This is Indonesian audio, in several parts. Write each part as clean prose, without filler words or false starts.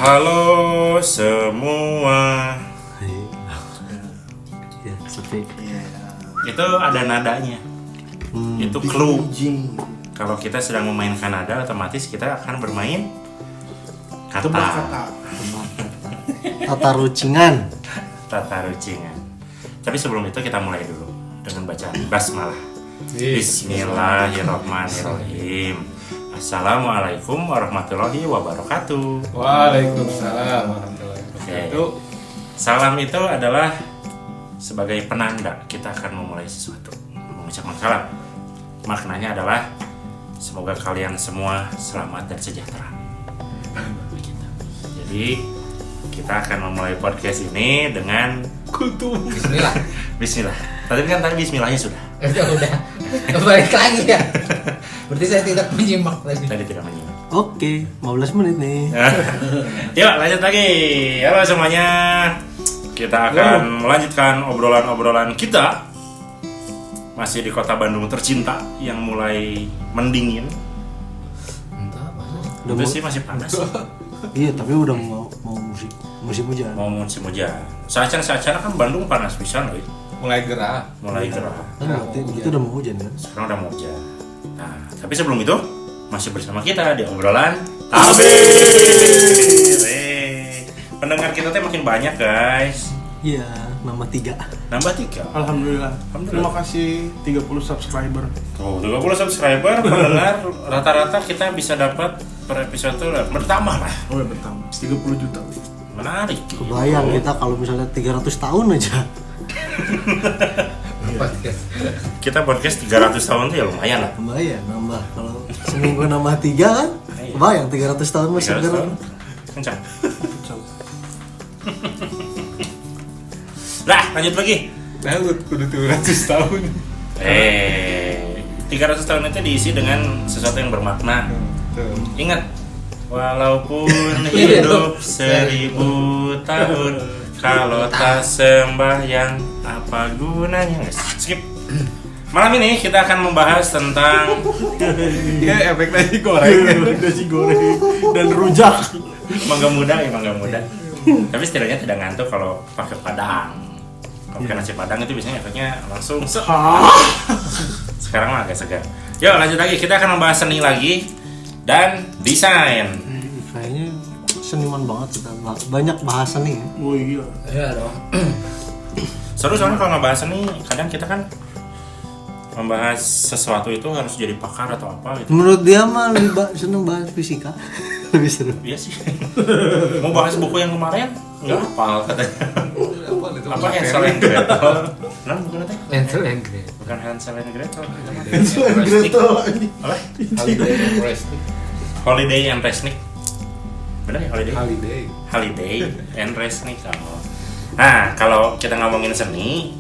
Halo semua. Ya, sepi. Itu ada nadanya. Itu clue. Kalau kita sedang memainkan nada, otomatis kita akan bermain kata. Tata rucingan. Tata rucingan. Tapi sebelum itu kita mulai dulu dengan bacaan basmalah. Bismillahirrahmanirrahim. Assalamualaikum warahmatullahi wabarakatuh. Waalaikumsalam warahmatullahi wabarakatuh. Salam itu adalah sebagai penanda kita akan memulai sesuatu. Mengucapkan salam, maknanya adalah semoga kalian semua selamat dan sejahtera. Jadi kita akan memulai podcast ini dengan Bismillah. Tadi Bismillahnya sudah. Udah. Balik lagi ya. Berarti saya tidak menyimak tadi. Tadi tidak menyimak. Oke, 15 menit nih. Yuk lanjut lagi. Halo semuanya. Kita akan melanjutkan obrolan-obrolan kita. Masih di kota Bandung tercinta yang mulai mendingin. Entah apa. Udah sih masih panas. Iya, tapi udah mau musim hujan. Mau musim hujan. Saat-saat kan Bandung panas pisan euy. Mulai gerah. Kan itu udah mau hujan kan? Sekarang udah mau hujan. Nah, tapi sebelum itu masih bersama kita di obrolan Tabir. Pendengar kita teh makin banyak, guys. Iya, nambah 3. Nambah 3. Alhamdulillah. Terima kasih 30 subscriber. Oh, 30 subscriber pendengar rata-rata kita bisa dapat per episode tuh bertambah lah. Oh ya bertambah 30 juta. Menarik. Kebayang kita kalau misalnya 300 tahun aja. Kita podcast 300 tahun tuh ya lumayan lah. Kebayang nambah. Kalau seminggu nambah 3 kan? Kebayang 300 tahun masih 300 segar. tahun. Kencang. Lah, lanjut lagi. Nah, udah 200 tahun. 300 tahun itu diisi dengan sesuatu yang bermakna. Ingat, walaupun hidup 1000 tahun, kalau tak sembahyang apa gunanya? Skip. Malam ini kita akan membahas tentang Ya efek nasi goreng. Dan rujak. mangga muda. Tapi setidaknya tidak ngantuk kalau pakai padang. Kalau pakai nasi padang itu biasanya efeknya langsung Sekarang mah agak segar. Yuk lanjut lagi, kita akan membahas seni lagi dan desain. Kayaknya seniman banget kita. Banyak bahasa nih. Oh iya. Iya dong. Seru soalnya kalau ngebahas seni, kadang kita kan membahas sesuatu itu harus jadi pakar atau apa gitu. Menurut dia mah lebih seneng bahas fisika. Lebih seru. Iya sih. Mau bahas buku yang kemarin nggak hafal katanya. Apa Hansel and Gretel? Nah, bukan teh. Hansel and Gretel. Bukan Hansel and Gretel. Apa? Holiday and Resnick. Benar ya Holiday and Resnick. Nah, kalau kita ngomongin seni,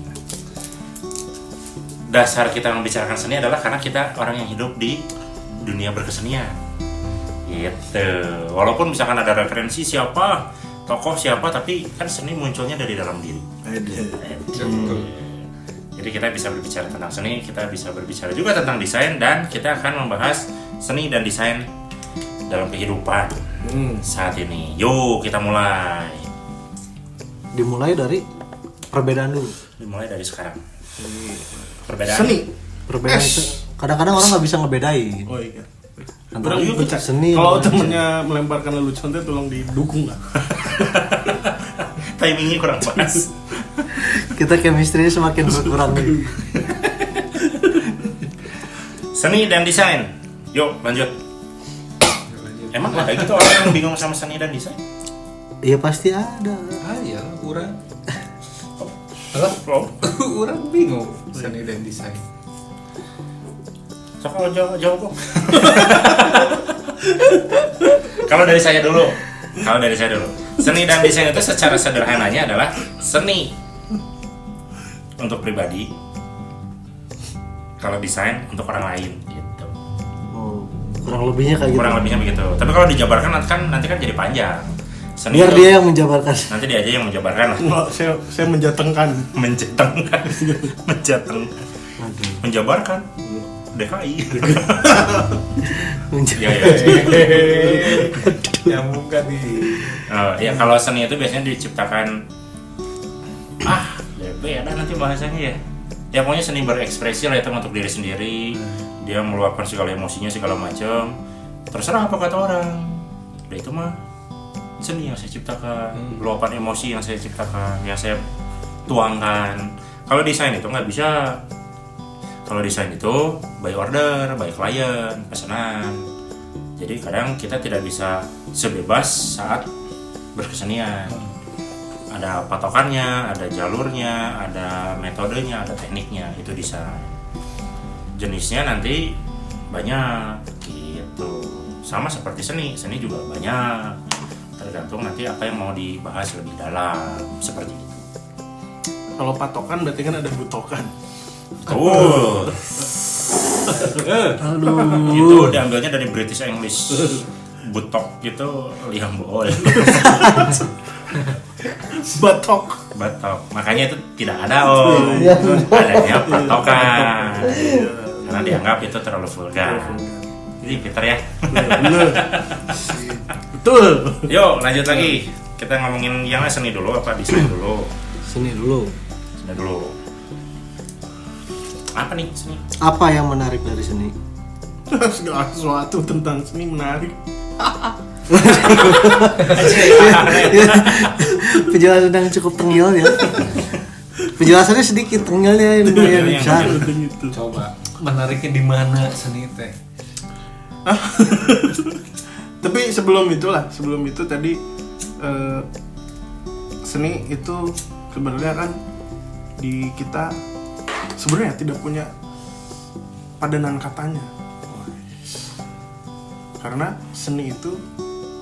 dasar kita membicarakan seni adalah karena kita orang yang hidup di dunia berkesenian. Gitu. Walaupun misalkan ada referensi siapa, tokoh siapa, tapi kan seni munculnya dari dalam diri. Jadi kita bisa berbicara tentang seni, kita bisa berbicara juga tentang desain, dan kita akan membahas seni dan desain dalam kehidupan saat ini. Yuk kita mulai. Dimulai dari perbedaan dulu. Dimulai dari sekarang. Perbedaan Perbedaan itu kadang-kadang orang nggak bisa ngebedain Oh iya. antara Kurang juga seni. Kalau sama temennya melemparkan lelucon teh tolong didukung lah. Timingnya kurang pas. kita chemistry semakin berkurang nih. Seni dan desain. Yuk lanjut. Emang ada gitu orang yang bingung sama seni dan desain? Iya pasti ada. Iya, kurang. Oh, Kurang bingung seni dan desain. so kalau jawab. Kalau dari saya dulu. Seni dan desain itu secara sederhananya adalah seni untuk pribadi. Kalau desain untuk orang lain gitu. Oh, kurang lebihnya kayak Kurang gitu. lebihnya begitu. Tapi kalau dijabarkan nanti kan jadi panjang. Seni Biar itu dia yang menjabarkan. nanti dia aja yang menjabarkan lah. Enggak, saya menjatengkan. Aduh. Menjabarkan DKI. Menjabarkan. Ya. Nyambung kan nih. Ya kalau seni itu biasanya diciptakan ada nanti bahasanya ya. Ya pokoknya seni berekspresi lah itu untuk diri sendiri. Dia meluapkan segala emosinya segala macam. Terserah apa kata orang. Udah itu mah seni yang saya ciptakan, luapan emosi yang saya ciptakan, yang saya tuangkan. Kalau desain itu nggak bisa. Kalau desain itu by order, by klien, pesanan. Jadi kadang kita tidak bisa sebebas saat berkesenian. Ada patokannya, ada jalurnya, ada metodenya, ada tekniknya. Itu desain. Jenisnya nanti banyak gitu. Sama seperti seni juga banyak. Tergantung nanti apa yang mau dibahas lebih dalam seperti itu. Kalau patokan berarti kan ada butokan. Itu diambilnya dari British English. Butok gitu Liam Boy. Batok. Makanya itu tidak ada adanya patokan. Karena dianggap itu terlalu vulgar. Jadi Peter ya. Betul. Yuk lanjut lagi. Kita ngomongin yang seni dulu apa desain dulu? Seni dulu. Seni dulu. Apa nih seni? Apa yang menarik dari seni? Segala sesuatu tentang seni menarik. Penjelasan yang cukup tengil ya. Penjelasannya sedikit, tengilnya lumayan besar. Gitu. Coba menariknya di mana seni teh? Tapi sebelum itu tadi seni itu sebenarnya kan di kita sebenarnya tidak punya padanan katanya. Karena seni itu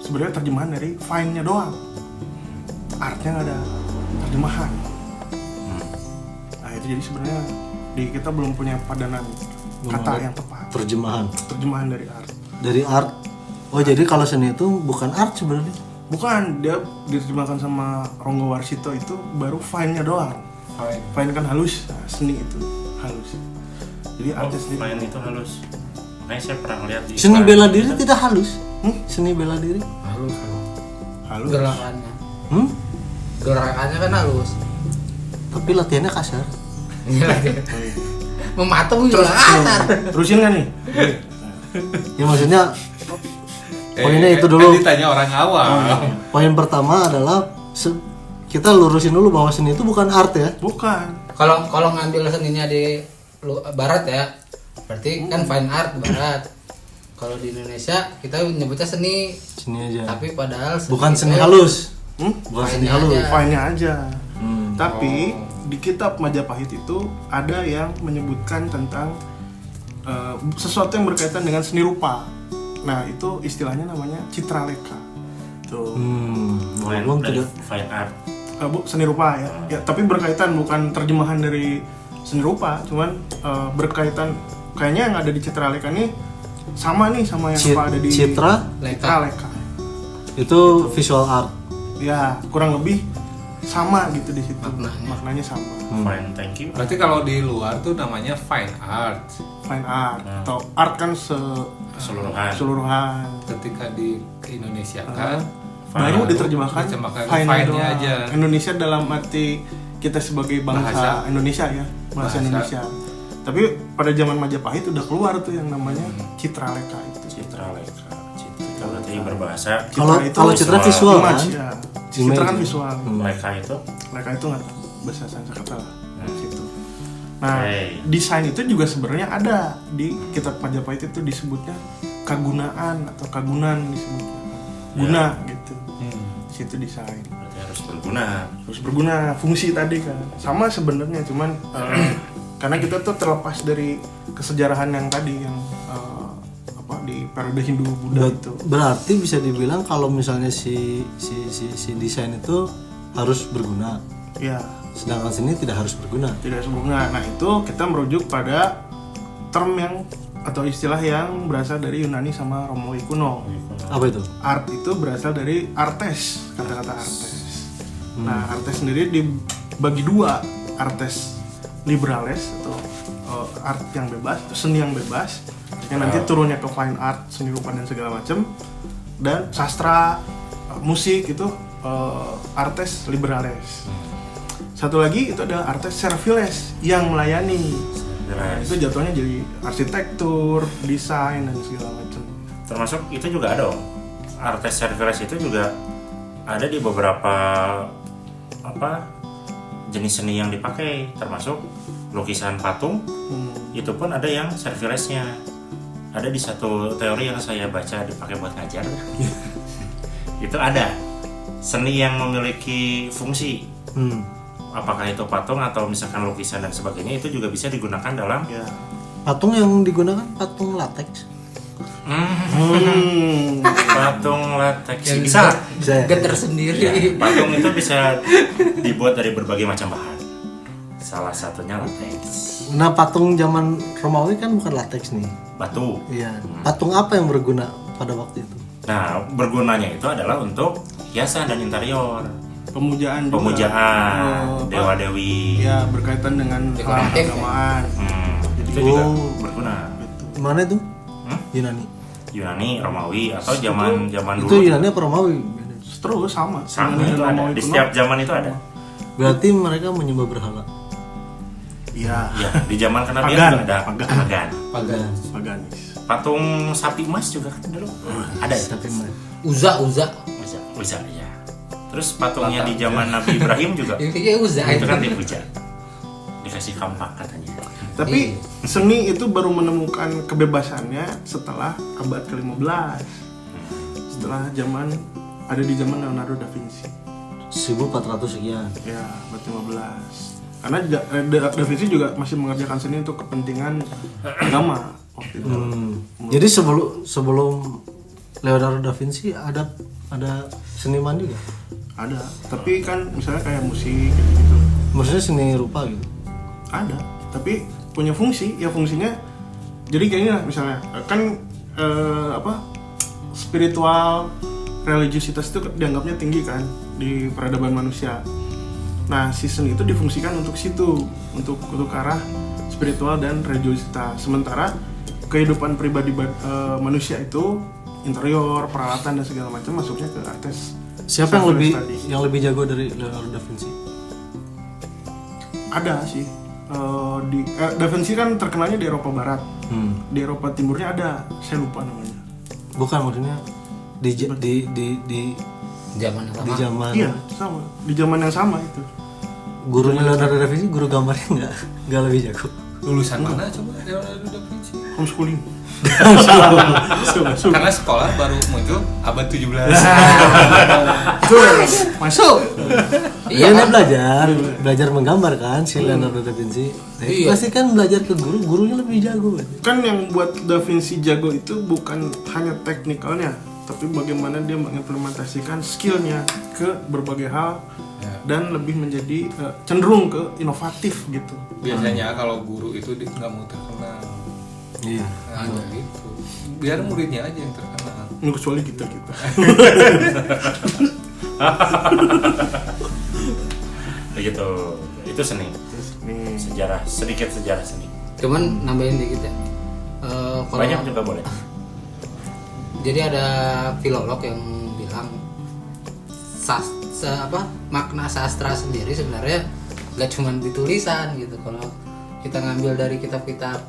sebenarnya terjemahan dari fine-nya doang. Artnya nggak ada terjemahan. Nah itu jadi sebenarnya di kita belum punya padanan kata yang tepat. Terjemahan dari art. Dari art. Oh jadi kalau seni itu bukan art sebenarnya? Bukan, dia diterjemahkan sama Ronggo Warsito itu baru fine-nya doang. Fine kan halus, nah, seni itu halus. Jadi artis sendiri. Fine itu halus. Nah, saya pernah lihat di Seni bela diri tidak halus? Seni bela diri? Halus. Gerakannya. Gerakannya kan halus. Tapi latihannya kasar. Mematung juga kasar. Terusin kan nih? Ya maksudnya poinnya itu dulu. Kan ditanya orang awam. Poin pertama adalah kita lurusin dulu bahwa seni itu bukan art ya. Bukan. Kalau ngambil seninya di barat ya, berarti kan fine art barat. Kalau di Indonesia kita nyebutnya seni. Seni aja. Tapi padahal bukan seni halus. Bukan seni Fine-nya halus. aja. Fine-nya aja. Tapi di kitab Majapahit itu ada yang menyebutkan tentang sesuatu yang berkaitan dengan seni rupa. Nah itu istilahnya namanya citraleka. Tuh. Belum tidak. fine art. Seni rupa ya. Ya tapi berkaitan, bukan terjemahan dari seni rupa, cuman berkaitan. Kayaknya yang ada di citraleka nih sama nih sama yang apa ada di citraleka. Itu visual art. Ya kurang lebih sama gitu di situ. Maknanya sama. Fine, thank you. Berarti kalau di luar tuh namanya fine art. Fine art atau art kan keseluruhan. Ketika di Indonesia kan Baru diterjemahkan fine-nya doang. aja. Indonesia dalam arti kita sebagai bangsa Bahasa. Indonesia ya, bahasa Indonesia. Tapi pada zaman Majapahit udah keluar tuh yang namanya citraleka itu. Citraleka. Citra berarti berbahasa. Kalau citra visual kan? Image, ya. Citra kan Image. visual. Leka itu Leka itu nggak tahu bahasa Sanskerta lah. Situ. Nah, Oke. desain itu juga sebenarnya ada di kitab Majapahit itu disebutnya kagunaan atau kagunan disebutnya. Guna gitu. Situ desain. berarti harus berguna. Terus berguna fungsi tadi kan. Sama sebenarnya cuman karena kita tuh terlepas dari kesejarahan yang tadi yang di periode Hindu Buddha itu. Berarti bisa dibilang kalau misalnya si desain itu harus berguna. Ya, Sedangkan seni tidak harus berguna. tidak berguna. Nah, itu kita merujuk pada term yang atau istilah yang berasal dari Yunani sama Romawi kuno. Apa itu? Art itu berasal dari artes, kata-kata artes. Nah, artes sendiri dibagi dua, artes liberales atau art yang bebas, atau seni yang bebas, yang nanti turunnya ke fine art, seni rupa dan segala macam. dan sastra, musik itu artes liberales. Satu lagi itu adalah artes serviles yang melayani. Nah, itu jatuhnya jadi arsitektur, desain dan segala macam. Termasuk itu juga ada, artes serviles itu juga ada di beberapa jenis seni yang dipakai, termasuk lukisan patung. Itu pun ada yang servilesnya. Ada di satu teori yang saya baca dipakai buat ngajar. Itu ada seni yang memiliki fungsi. Apakah itu patung atau misalkan lukisan dan sebagainya, itu juga bisa digunakan dalam Patung yang digunakan patung latex. Patung latex Yang bisa. geter sendiri. Ya, patung itu bisa dibuat dari berbagai macam bahan. Salah satunya latex. Nah, patung zaman Romawi kan bukan latex nih. Batu. Iya. Patung apa yang berguna pada waktu itu? Nah, bergunanya itu adalah untuk hiasan dan interior. Pemujaan juga. Pemujaan dewa-dewi. Ya, berkaitan dengan Dekoratif, keagamaan. Itu juga Oh. berguna. Mana itu? Hmm? Yunani. Yunani, Romawi atau zaman dulu. Itu Yunani apa Romawi? Terus sama. Sama Yunani itu dan ada. Romawi Di kuno. setiap zaman itu ada. Berarti mereka menyembah berhala. Iya. Ya, di zaman kenabian Pagan. juga ada Pagan. Pagan. Paganis. Patung sapi emas juga kan dulu. Ada itu. Tapi Uza. Bisa ya. Terus patungnya di zaman Nabi Ibrahim juga. Intinya Uza Itu kan dipuja. Dikasih kampak katanya. Tapi seni itu baru menemukan kebebasannya setelah abad ke-15. Setelah ada di zaman Leonardo da Vinci. 1400 sekian. Ya, abad 15. Karena Da Vinci juga masih mengerjakan seni untuk kepentingan agama waktu itu. Jadi sebelum Leonardo da Vinci ada seniman juga. Ada, tapi kan misalnya kayak musik gitu. Maksudnya seni rupa gitu. Ada, tapi punya fungsi. Ya fungsinya jadi kayak gini lah, misalnya kan spiritual religiusitas itu dianggapnya tinggi kan di peradaban manusia. Nah, si seni itu difungsikan untuk situ, untuk ke arah spiritual dan religiusitas. Sementara kehidupan pribadi manusia itu interior, peralatan dan segala macam masuknya ke artes. Siapa service yang tadi. lebih jago dari Leonardo da Vinci? Ada sih. Da Vinci kan terkenalnya di Eropa Barat. Di Eropa Timurnya ada, saya lupa namanya. Bukan, maksudnya di Zaman di zaman Iya, sama. Di zaman yang sama itu. gurunya Leonardo da Vinci, guru gambarnya nggak lebih jago. Lulusan mana coba Leonardo da Vinci? Homeschooling. Karena sekolah baru muncul abad 17. Masuk. Iya, dia belajar menggambar kan si Leonardo da Vinci. Nah, itu Iya. pasti kan belajar ke gurunya lebih jago. Kan yang buat Da Vinci jago itu bukan hanya teknikalnya, tapi bagaimana dia mengimplementasikan skillnya ke berbagai hal dan lebih menjadi cenderung ke inovatif gitu. Biasanya kalau guru itu nggak mau terkenal. Iya. Nah, gitu. Biar muridnya aja yang terkenal. Kecuali kita. Begitu. Itu seni. Nih, Sedikit sejarah seni. Cuman nambahin dikit ya. Kalau Banyak juga boleh. jadi ada filolog yang bilang makna sastra sendiri sebenarnya nggak cuma di tulisan gitu. Kalau kita ngambil dari kitab-kitab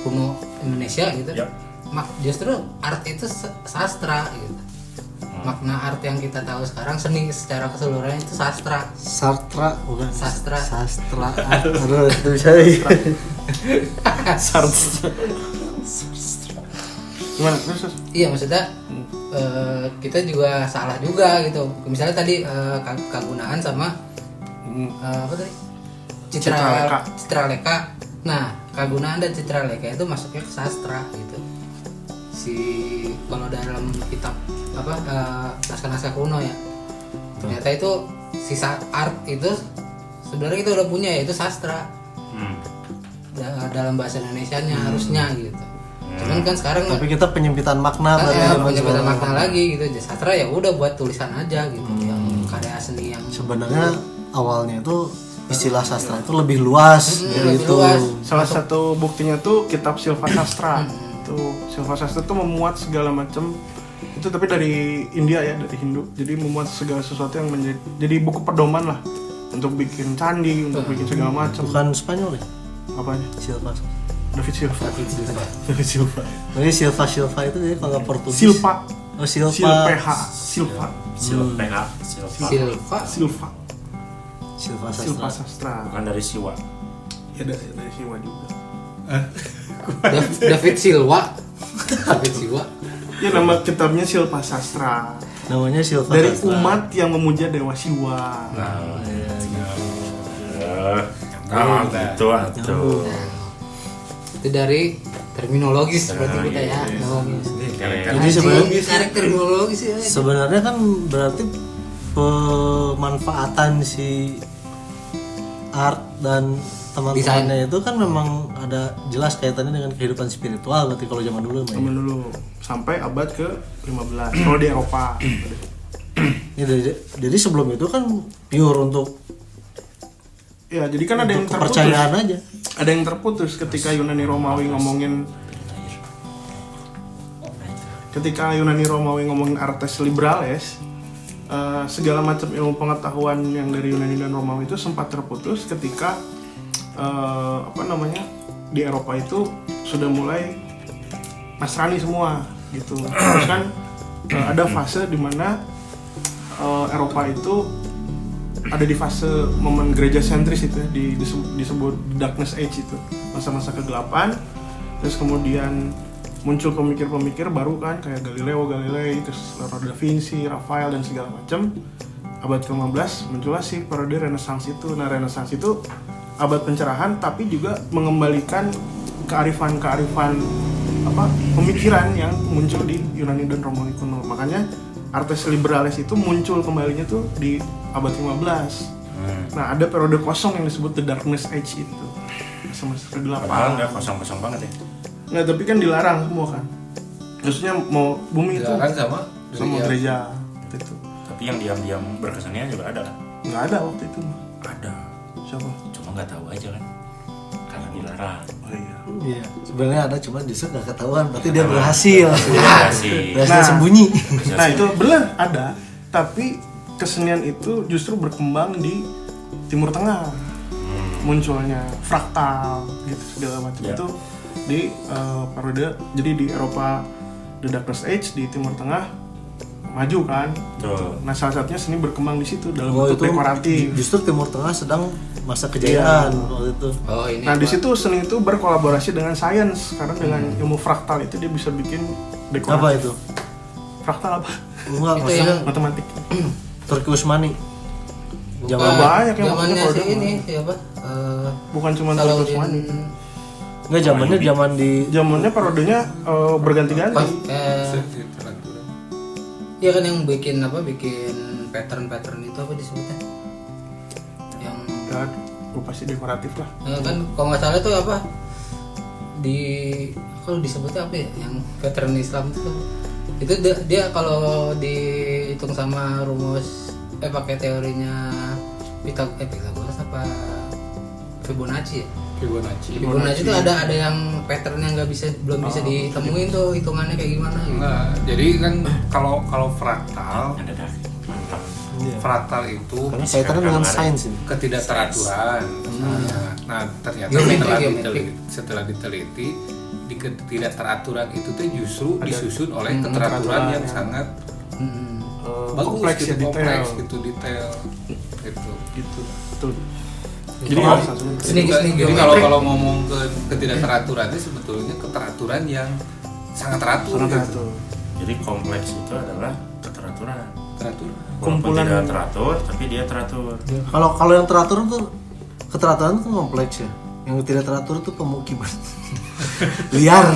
kuno Indonesia gitu, Yap. justru art itu sastra gitu. Makna art yang kita tahu sekarang, seni secara keseluruhan itu sastra. Sastra bukan. Sastra. Aduh, itu bisa. Sastra. gimana? Terus. Iya, maksudnya kita juga salah juga gitu. Misalnya tadi Kagunaan sama apa tadi? Citraleka. Nah, Kagunaan dan Citraleka itu masuknya ke sastra gitu. Kalau dalam kitab naskah-naskah kuno ya, ternyata itu sisa art itu sebenarnya kita udah punya, yaitu sastra. Dalam bahasa Indonesianya harusnya gitu. Cuman kan sekarang Tapi kita penyempitan makna dari zaman penyebatan sekarang. makna lagi gitu. Sastra ya udah buat tulisan aja gitu, yang karya seni yang Sebenarnya awalnya itu istilah sastra itu lebih luas dari lebih itu. luas. Salah satu buktinya tuh kitab Silva Sastra. Tuh Silva Sastra tuh memuat segala macam Itu tapi dari India ya, dari Hindu. Jadi memuat segala sesuatu yang jadi buku pedoman lah untuk bikin candi, untuk bikin segala macam. Bukan Spanyol ya? Apanya? Silva. David Silva. David Silva. Jadi Silva itu ya kalau nggak Portugis. Silva. Oh Silva. Silva. Silva. Silva Sastra. Bukan dari Siwa. Ya dari Siwa juga. David Silva. David Silva. Ya nama kitabnya Silva Sastra. Namanya Silva. Dari Sastra. umat yang memuja Dewa Siwa. Gitu atuh. Itu dari terminologis berarti kita ya. Jadi sebenarnya tarik terminologis ya. sebenarnya kan berarti pemanfaatan si art dan teman-temannya itu kan memang ada jelas kaitannya dengan kehidupan spiritual berarti kalau zaman dulu Mbak. Zaman dulu sampai abad ke-15 kalau di Eropa. Ya, jadi sebelum itu kan pure untuk Ya, jadi kan ada yang terputus. kepercayaan aja. Ada yang terputus ketika Yunani Romawi ngomongin artes liberales, segala macam ilmu pengetahuan yang dari Yunani dan Romawi itu sempat terputus ketika di Eropa itu sudah mulai Nasrani semua gitu. Terus kan ada fase di mana Eropa itu ada di fase momen gereja sentris itu ya, disebut Darkness Age itu, masa-masa kegelapan. Terus kemudian muncul pemikir-pemikir baru kan kayak Galileo Galilei, terus Leonardo da Vinci, Raphael dan segala macam. Abad ke-15 muncullah si periode Renaissance itu. Nah, Renaissance itu abad pencerahan tapi juga mengembalikan kearifan-kearifan pemikiran yang muncul di Yunani dan Romawi kuno. Makanya artes liberales itu muncul kembalinya tuh di abad 15. Nah, ada periode kosong yang disebut The Darkness Age itu. Masa-masa kegelapan. Padahal nggak kosong-kosong banget ya. Nggak, tapi kan dilarang semua kan. Maksudnya mau bumi itu Dilarang sama gereja gitu. Tapi yang diam-diam berkesannya juga ada kan? Nggak ada waktu itu. Ada. Siapa? Cuma nggak tahu aja kan. Karena dilarang. Oh iya. Iya, sebenarnya ada cuma justru nggak ketahuan. Berarti dia berhasil. Berhasil. Berhasil sembunyi. Nah, itu benar ada, tapi kesenian itu justru berkembang di Timur Tengah. Munculnya fraktal gitu segala macam itu di periode, jadi di Eropa The Darkest Age, di Timur Tengah maju kan. Tuh. Nah, salah satunya seni berkembang di situ dalam Oh, bentuk itu dekoratif. justru Timur Tengah sedang masa kejayaan waktu itu. Oh, ini. Nah, di situ seni itu berkolaborasi dengan sains karena dengan ilmu fraktal itu dia bisa bikin dekorasi. Apa itu? Fraktal apa? Enggak, Itu maksudnya yang- Matematik. Turki Usmani. Bukan, banyak yang zamannya maksudnya si produk. ini siapa? Bukan cuma Salahuddin. Turki Usmani. Enggak, zamannya zaman di Zamannya parodenya berganti-ganti. Iya kan yang bikin pattern itu apa disebutnya? Yang Ya, lupa sih dekoratif lah. kan kalau nggak salah tuh apa kalau disebutnya apa ya, yang pattern Islam itu dia kalau dihitung sama rumus pakai teorinya Pythagoras apa Fibonacci ya? Fibonacci itu ada yang pattern yang belum bisa ditemuin tuh hitungannya kayak gimana gitu. Nah, jadi kan kalau fraktal, Ada dah. Mantap. fraktal itu karena kaitannya dengan sains ini. ketidakteraturan. Nah, ternyata Geometri. setelah diteliti di ketidakteraturan itu tuh justru disusun oleh keteraturan keteraturan yang ya. sangat bagus, Kompleks ya, gitu, detail. kompleks gitu, detail gitu. Gitu. Betul. Jadi Jadi kalau- satunya. Seni Jadi geometri. kalau ngomong ke ketidakteraturan itu sebetulnya keteraturan yang sangat teratur Sangat gitu. teratur. Jadi kompleks itu adalah keteraturan. Teratur. Walaupun Kumpulan- tidak teratur, tapi dia teratur. Kalau yang teratur tuh keteraturan itu kompleks ya. Yang tidak teratur itu pemukiman liar.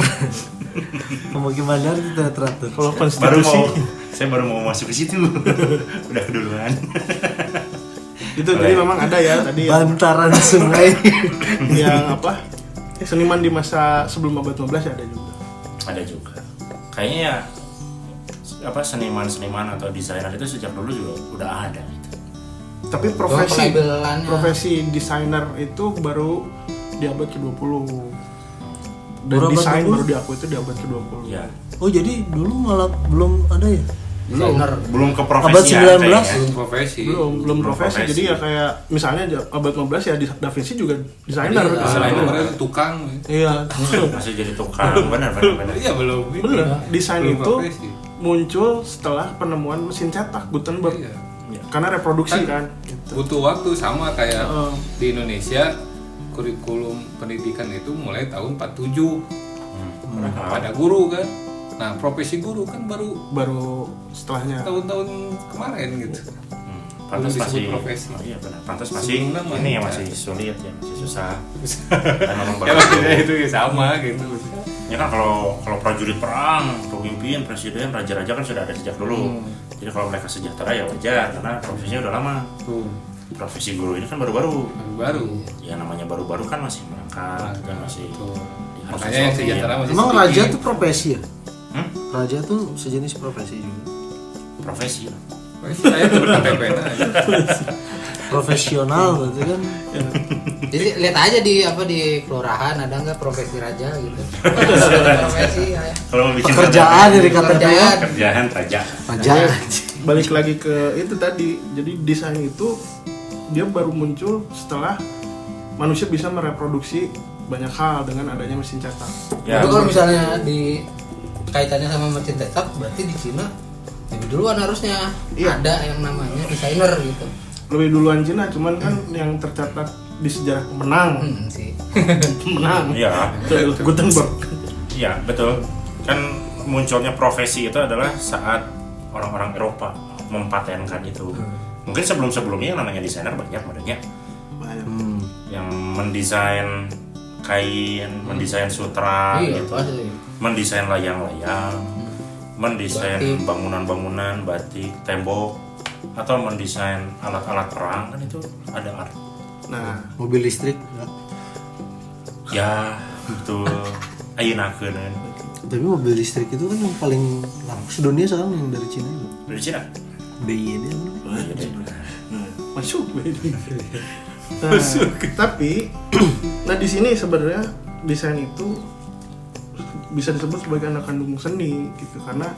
Pemukiman liar itu tidak teratur. Kalau Saya baru mau masuk ke situ. Udah keduluan. itu jadi memang ada ya tadi Bantaran sungai. yang apa? Seniman di masa sebelum abad 15 ya ada juga. Ada juga. Kayaknya ya seniman-seniman atau desainer itu sejak dulu juga udah ada gitu. Tapi pelabelannya. profesi desainer itu baru di abad ke-20. Dan Baru abad desain 20? baru diakui itu di abad ke-20. Ya, Oh jadi dulu malah belum ada ya? Desainer belum ke Abad profesian 19? kayaknya. Belum profesi. Belum profesi. profesi. Jadi ya kayak misalnya abad 15 ya Da Vinci juga desainer. Iya, Selain Desainer. kemarin tukang. Iya. Masih jadi tukang, benar. Iya belum. Bener. Desain Belum itu profesi. muncul setelah penemuan mesin cetak Gutenberg. Iya. Karena reproduksi Kan kan. Gitu. Butuh waktu sama kayak Heeh. di Indonesia kurikulum pendidikan itu mulai tahun 47. Ada guru kan. Nah, profesi guru kan Baru setelahnya. tahun-tahun kemarin gitu. Pantas Belum disebut masih profesi. Oh, iya benar. Pantas masih Sebelumnya mah ini ya enggak. masih sulit ya, masih susah. Dan memang Ya baru. maksudnya itu ya sama gitu. Ya kan kalau prajurit perang, pemimpin, presiden, raja-raja kan sudah ada sejak dulu. Jadi kalau mereka sejahtera ya wajar karena profesinya udah lama. Tuh, Profesi guru ini kan baru-baru. baru. Ya namanya baru-baru kan masih merangkak dan masih Tuh. harus Makanya yang sesuatu sejahtera masih Emang sedikit. raja tuh profesi ya? Hmm? Raja tuh sejenis profesi juga. profesi lah. Wah, saya tuh KTP aja. Profesional berarti kan. Jadi lihat aja di kelurahan ada nggak profesi raja gitu. Profesi ya. Kalau mau bikin Pekerjaan dari KTP. Pekerjaan. kerjaan raja. Raja. Balik lagi ke itu tadi. Jadi desain itu dia baru muncul setelah manusia bisa mereproduksi banyak hal dengan adanya mesin cetak. Ya, Itu kalau misalnya di kaitannya sama mesin cetak berarti di Cina lebih duluan harusnya Iya. ada yang namanya desainer gitu. Lebih duluan Cina, cuman kan yang tercatat di sejarah pemenang, Sih. pemenang. Iya. Itu Gutenberg. Iya, betul. Kan munculnya profesi itu adalah saat orang-orang Eropa mempatenkan itu. Mungkin sebelum-sebelumnya yang namanya desainer banyak modelnya Banyak. yang mendesain kain, mendesain sutra Iya, gitu. pasti. Mendesain layang-layang, mendesain Batik. bangunan-bangunan, batik, tembok, atau mendesain alat-alat perang kan itu ada art. Nah, Mobil listrik. Ya. Ya, betul. Ayeuna-keun Tapi mobil listrik itu kan yang paling laku sedunia sekarang yang dari Cina itu. dari Cina. BYD apa namanya? Iya, deh. masuk baby. Nah, tapi nah di sini sebenarnya desain itu bisa disebut sebagai anak kandung seni gitu karena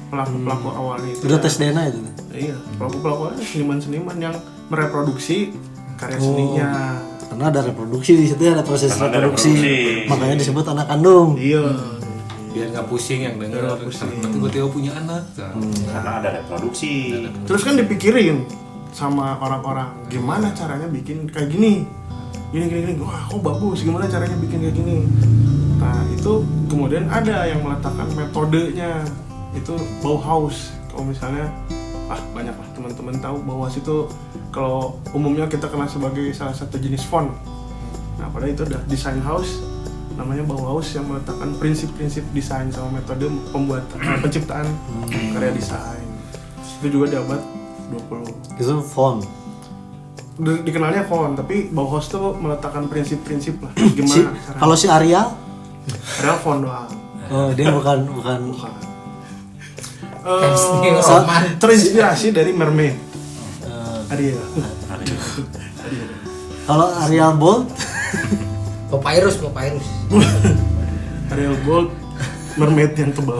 pelaku-pelaku awalnya itu Udah ya- tes DNA itu. iya, pelaku-pelaku awalnya seniman-seniman yang mereproduksi karya seninya. Karena ada reproduksi di situ, ada proses Karena ada reproduksi. reproduksi. Makanya disebut anak kandung. Iya. Biar nggak pusing yang denger. Nggak pusing. Karena tiba-tiba punya anak. Karena ada reproduksi. Terus kan dipikirin sama orang-orang gimana caranya bikin kayak gini. Gini. Wah, kok bagus. Gimana caranya bikin kayak gini? Nah, itu kemudian ada yang meletakkan metodenya. Itu Bauhaus. Kalau misalnya banyak lah teman-teman tahu Bauhaus itu kalau umumnya kita kenal sebagai salah satu jenis font. Nah, padahal itu udah design house namanya Bauhaus yang meletakkan prinsip-prinsip desain sama metode pembuatan penciptaan karya desain. Itu juga di abad 20. Itu font. Dikenalnya font, tapi Bauhaus tuh meletakkan prinsip-prinsip lah Si, gimana kalau si Arial, padahal font doang. oh dia bukan Roman. Terinspirasi dari mermaid. Ariel. kalau Arial Bold, Papyrus. Ariel Gold, mermaid yang tebal.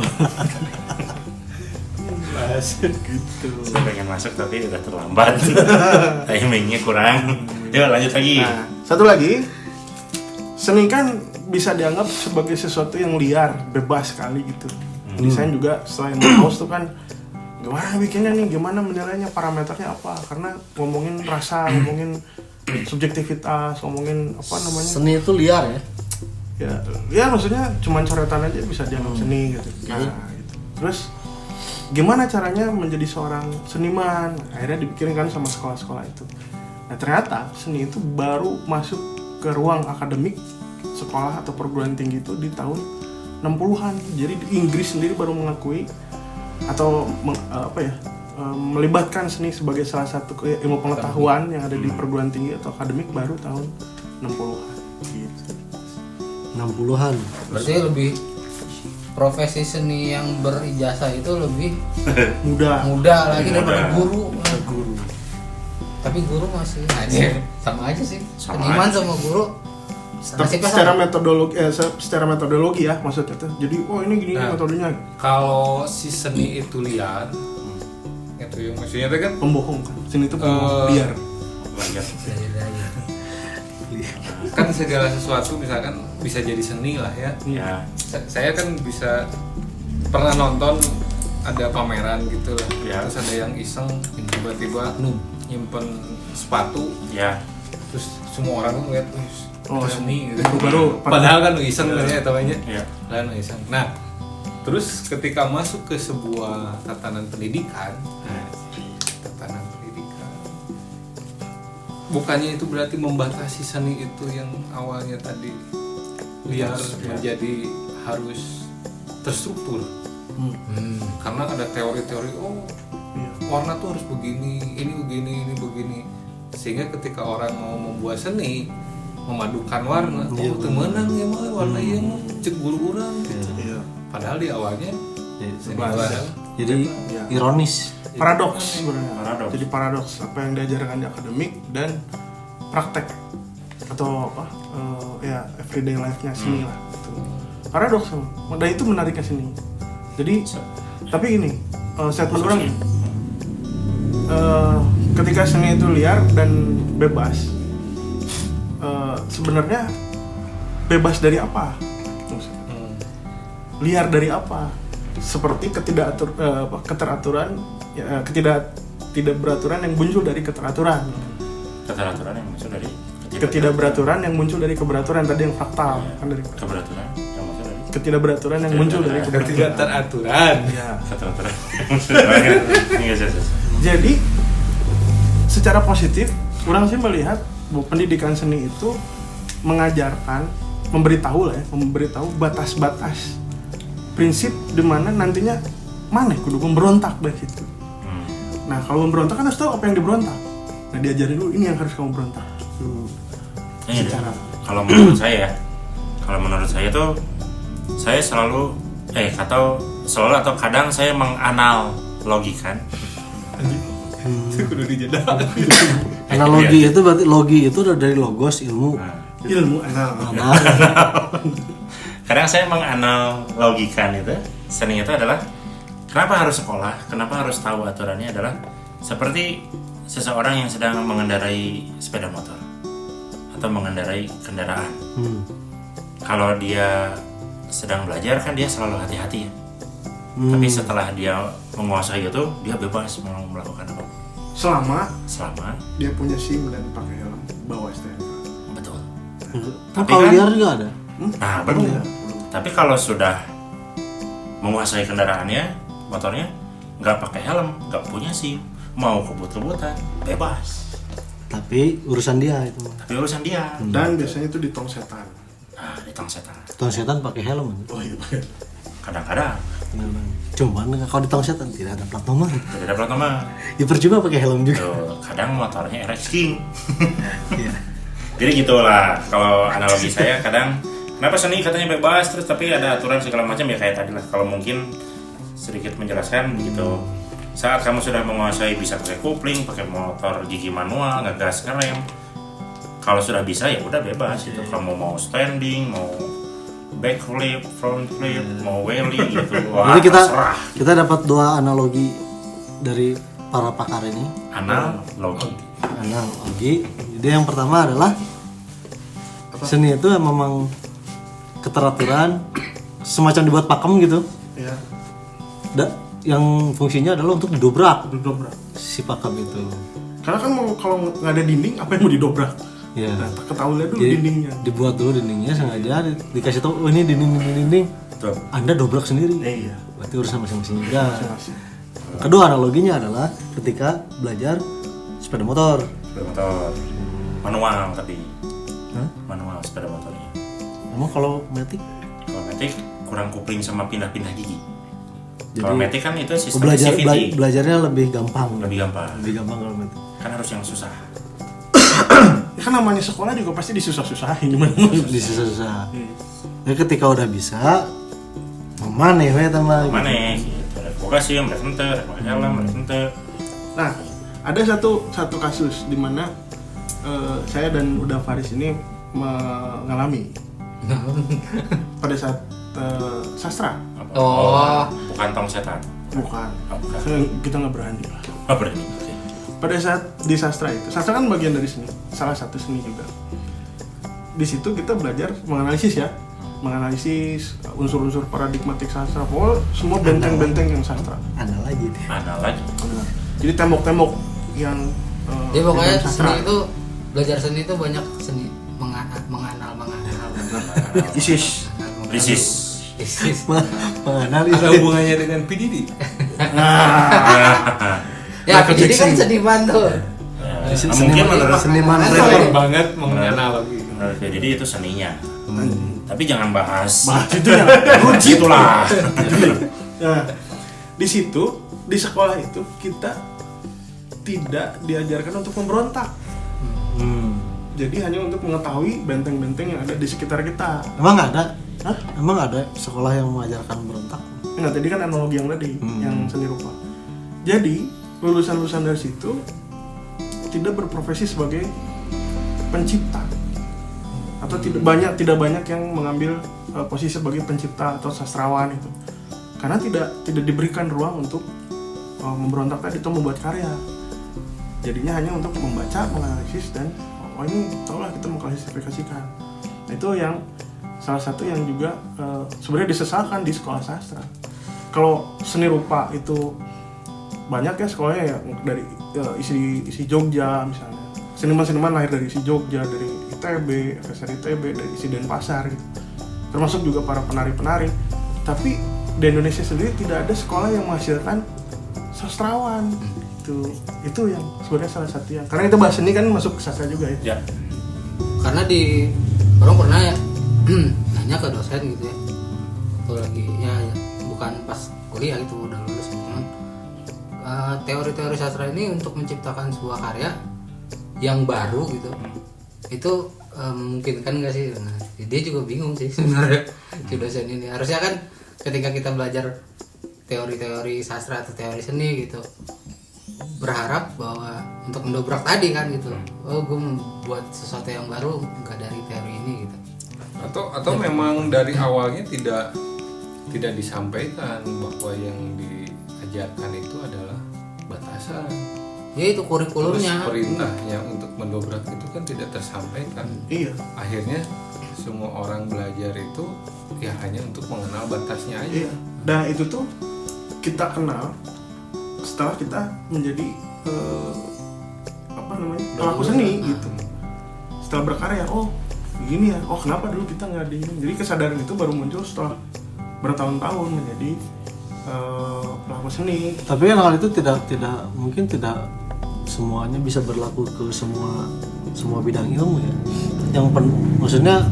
Gitu. Saya pengen masuk tapi udah terlambat. Timingnya kurang. Yuk lanjut lagi. Nah, satu lagi, seni kan bisa dianggap sebagai sesuatu yang liar, bebas sekali gitu. Desain juga selain Bauhaus tuh kan gimana bikinnya nih, gimana menilainya, parameternya apa? Karena ngomongin rasa, ngomongin subjektivitas, ngomongin apa namanya? seni itu liar ya. Ya maksudnya cuman coretan aja bisa dianggap seni gitu. Nah, gitu. Terus gimana caranya menjadi seorang seniman? Akhirnya dipikirin kan sama sekolah-sekolah itu. Nah, ternyata seni itu baru masuk ke ruang akademik sekolah atau perguruan tinggi itu di tahun 60-an. Jadi di Inggris sendiri baru mengakui atau melibatkan seni sebagai salah satu ilmu pengetahuan yang ada di perguruan tinggi atau akademik baru tahun 60-an. Gitu. 60-an. Berarti lebih profesi seni yang berijazah itu lebih Mudah. muda lagi Lebih daripada muda. guru. Guru. Tapi guru masih aja sama aja sih. Sama Seniman aja. sama guru Nasibnya secara sama. metodologi ya maksudnya tuh. Jadi ini gini Nah. metodenya. Kalau si seni itu liar, itu yang maksudnya itu kan Pembohong kan. Sini itu pembohong liar. Belajar. kan segala sesuatu misalkan bisa jadi seni lah ya. Ya. Saya kan bisa pernah nonton ada pameran gitu lah. Ya. Terus ada yang iseng tiba-tiba nyimpen sepatu, Ya. terus semua orang tuh ngeliat, "Wih, Oh, itu seni gitu. baru- Padahal kan lu iseng kan ya namanya. Ya. Kan lu iseng. Nah, terus ketika masuk ke sebuah tatanan pendidikan, bukannya itu berarti membatasi seni itu yang awalnya tadi liar menjadi harus terstruktur. Karena ada teori-teori, warna tuh harus begini, ini begini, ini begini. Sehingga ketika orang mau membuat seni, memadukan warna, itu menang ya mah warna iya mah cek guru urang gitu. Iya. Padahal di awalnya seni itu Bahasa. adalah Jadi Ya. ironis. Paradoks sebenarnya. Paradoks. Jadi paradoks apa yang diajarkan di akademik dan praktek atau apa ya everyday life-nya seni lah gitu. Paradoks. Dan itu menariknya seni. Jadi tapi ini statement orang gini. Ketika seni itu liar dan bebas, sebenarnya bebas dari apa? Liar dari apa? Seperti keteraturan, ya, tidak beraturan yang muncul dari keteraturan, Keteraturan yang muncul dari ketidakberaturan yang muncul dari keberaturan tadi yang faktal kan dari keberaturan yang muncul dari ketidakberaturan yang muncul dari keberaturan. ketidakteraturan. Ya. keteraturan yang muncul dari ini guys. Jadi secara positif, orang sih melihat bahwa pendidikan seni itu mengajarkan, memberitahu batas-batas prinsip di mana nantinya mana kudu memberontak dari situ. Nah kalau memberontak kan harus tahu apa yang diberontak. Nah diajarin dulu ini yang harus kamu berontak. Ini deh, Secara kalau menurut saya tuh saya selalu atau kadang saya menganalogikan Itu kudu dijeda. Analogi itu berarti logi itu udah dari logos ilmu. ilmu anal. Nah, kadang saya menganalogikan itu seni itu adalah kenapa harus sekolah, kenapa harus tahu aturannya adalah seperti seseorang yang sedang mengendarai sepeda motor atau mengendarai kendaraan. Kalau dia sedang belajar kan dia selalu hati-hati ya. Tapi setelah dia menguasai itu dia bebas mau melakukan apa Selama selama dia punya SIM dan pakai helm bawa STNK. betul. Tapi kalau kan- liar juga ada. Nah belum. Tapi kalau sudah menguasai kendaraannya, motornya, nggak pakai helm, nggak punya SIM, mau kebut-kebutan, bebas. Tapi urusan dia itu mah. Tapi urusan dia. Dan biasanya itu di tong setan. Nah, di tong setan. Tong setan pakai helm. Oh iya. Kadang-kadang Cuman kalau di tong setan tidak ada plat nomor. tidak ada plat nomor. Ya percuma pakai helm juga. Tuh, kadang motornya RX King. Jadi gitulah kalau analogi saya kadang kenapa seni katanya bebas terus tapi ada aturan segala macam ya kayak tadi lah. Kalau mungkin sedikit menjelaskan begitu. Saat kamu sudah menguasai bisa pakai kopling, pakai motor gigi manual, ngegas ngerem. Kalau sudah bisa ya udah bebas itu. Kamu mau standing, mau back flip, front flip, mau wheelie gitu. Wah, Jadi terserah. kita dapat dua analogi dari para pakar ini. Analogi. Analogi. Jadi yang pertama adalah seni itu memang keteraturan semacam dibuat pakem gitu. Ya. Yang fungsinya adalah untuk didobrak Didobrak. si pakem itu. Karena kan kalau nggak ada dinding, apa yang mau didobrak? Ya. Nah, ketahuilah dulu Jadi, dindingnya. dibuat dulu dindingnya sengaja dikasih tahu oh ini dinding. Tuh. Anda dobrak sendiri. Iya. Berarti urusan masing-masing juga. Masing-masing. Kedua analoginya adalah ketika belajar sepeda motor. Sepeda motor manual tapi Hah? manual sepeda motornya. Emang kalau matic Kalau matic kurang kupling sama pindah-pindah gigi. Jadi, Kalau matic kan itu sistem belajar CVT belajarnya lebih gampang. lebih gampang. Lebih gampang kalau matic. Kan harus yang susah. Ya kan namanya sekolah juga pasti disusah-susahin gimana? Susah-susah. Ya ketika udah bisa mana ya tambah Mana gitu. Ada vokasi, ada ente, ada pakai helm, ada ente. Nah, ada satu kasus di mana saya dan Uda Faris ini mengalami pada saat sastra. Oh. Bukan tong setan. Bukan. Oh, bukan. Kita nggak berani lah. Oh, berani. Oke. Pada saat di sastra itu, sastra kan bagian dari seni, salah satu seni juga. Di situ kita belajar menganalisis ya, menganalisis unsur-unsur paradigmatik sastra, pokoknya semua benteng-benteng yang sastra. Ada lagi deh. Ada lagi. Jadi tembok-tembok yang Jadi pokoknya di dalam sastra. seni itu, belajar seni itu banyak seni menganal. ISIS. Krisis. Menganalisis. Ada hubungannya dengan PDD. Ya, Michael jadi kan Jackson. seniman tuh. Mungkin menurut seniman Menganal. rapper. Keren banget menganalogi. menurut jadi itu seninya. Tapi jangan bahas itu ya. itulah. Nah, di situ di sekolah itu kita tidak diajarkan untuk memberontak. Jadi hanya untuk mengetahui benteng-benteng yang ada di sekitar kita. Emang nggak ada? Hah? Emang nggak ada sekolah yang mengajarkan berontak? Enggak, tadi kan analogi yang tadi, yang seni rupa. Jadi, lulusan-lulusan dari situ tidak berprofesi sebagai pencipta. Atau tidak banyak yang mengambil posisi sebagai pencipta atau sastrawan itu. Karena tidak diberikan ruang untuk memberontak tadi atau membuat karya. Jadinya hanya untuk membaca, menganalisis dan ini tahulah kita mengklasifikasikan. Nah, itu yang salah satu yang juga sebenarnya disesalkan di sekolah sastra. Kalau seni rupa itu banyak ya sekolahnya ya, dari isi Jogja misalnya. Seniman-seniman lahir dari isi Jogja, dari ITB, FSR ITB, dari isi Denpasar gitu. Termasuk juga para penari-penari. Tapi di Indonesia sendiri tidak ada sekolah yang menghasilkan sastrawan. Itu yang sebenarnya salah satu yang, karena kita bahas seni kan masuk ke sastra juga ya. Ya. Karena orang pernah ya nanya ke dosen gitu ya, waktu lagi ya bukan pas kuliah itu udah lulus cuman teori-teori sastra ini untuk menciptakan sebuah karya yang baru gitu, itu memungkinkan nggak sih? Nah, dia juga bingung sih sebenarnya si dosen ini. Harusnya kan ketika kita belajar teori-teori sastra atau teori seni gitu, berharap bahwa untuk mendobrak tadi kan gitu, oh gue buat sesuatu yang baru nggak dari teori ini gitu. Atau memang dari awalnya tidak disampaikan bahwa yang diajarkan itu adalah batasan. Ya itu kurikulumnya. Terus perintahnya untuk mendobrak itu kan tidak tersampaikan. Iya. Akhirnya semua orang belajar itu ya hanya untuk mengenal batasnya aja. Iya. Nah itu tuh kita kenal setelah kita menjadi pelaku seni gitu. Setelah berkarya, oh begini ya, oh kenapa dulu kita nggak ada ini. Jadi kesadaran itu baru muncul setelah bertahun-tahun menjadi pelaku seni. Tapi kan hal itu tidak mungkin tidak semuanya bisa berlaku ke semua bidang ilmu ya. Maksudnya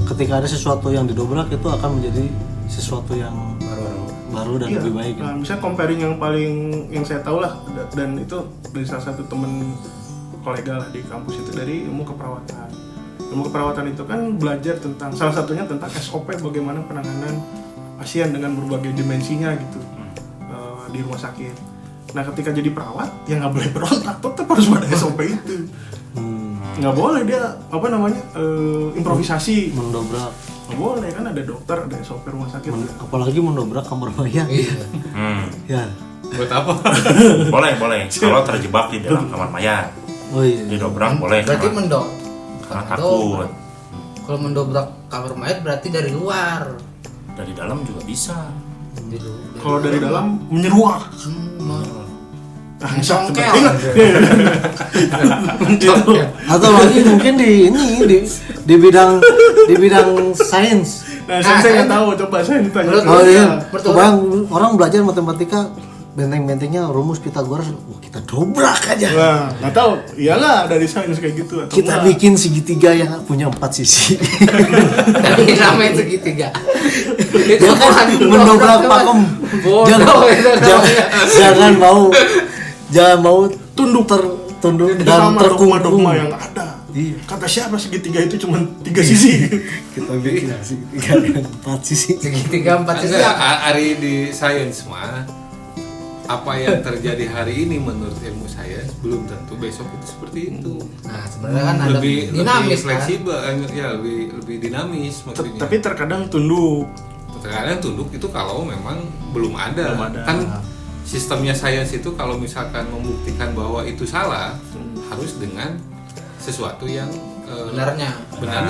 ketika ada sesuatu yang didobrak itu akan menjadi sesuatu yang baru dan Iya. lebih baik. Nah, misalnya comparing yang saya tahu lah, dan itu dari salah satu temen kolega lah di kampus itu, dari ilmu keperawatan. Ilmu keperawatan itu kan belajar tentang, salah satunya tentang SOP, bagaimana penanganan pasien dengan berbagai dimensinya gitu di rumah sakit. Nah ketika jadi perawat ya nggak boleh berontak, tetap harus ada SOP itu. Nggak boleh dia improvisasi, Mendobrak, nggak boleh, kan ada dokter, ada SOP rumah sakit. apalagi mendobrak kamar mayat. Iya. Ya. Buat apa? Boleh. Kalau terjebak di dalam kamar mayat, Oh iya. didobrak boleh. Berarti karena takut. Kalau mendobrak kamar mayat berarti dari luar. Dari dalam juga bisa. Kalau dari dalam menyeruak. Congkel. Atau lagi mungkin di bidang sains. Nah, saya nggak tahu, coba saya ditanya. Oh iya, Betul. orang belajar matematika, benteng-bentengnya rumus Pythagoras, kita dobrak aja. Nah, nggak tahu, iyalah dari sains kayak gitu atau Kita enggak. bikin segitiga yang punya 4 sisi. Tapi namanya segitiga. Itu Dia kan bukan mendobrak dobrak, pakem. Bodoh itu namanya. Jangan mau tunduk Jadi dan sama terkungkung. dogma-dogma yang ada. Iya. Kata siapa segitiga itu cuma 3 sisi? Kita bikin segitiga yang 4 sisi. Segitiga 4 sisi. Ada hari di sains mah apa yang terjadi hari ini menurut ilmu saya belum tentu besok itu seperti itu. Nah sebenarnya kan ada Lebih dinamis kan. fleksibel, ya lebih dinamis maksudnya. Tapi terkadang tunduk. Terkadang tunduk itu kalau memang belum ada. Belum ada. Kan sistemnya sains itu kalau misalkan membuktikan bahwa itu salah harus dengan sesuatu yang Benarnya.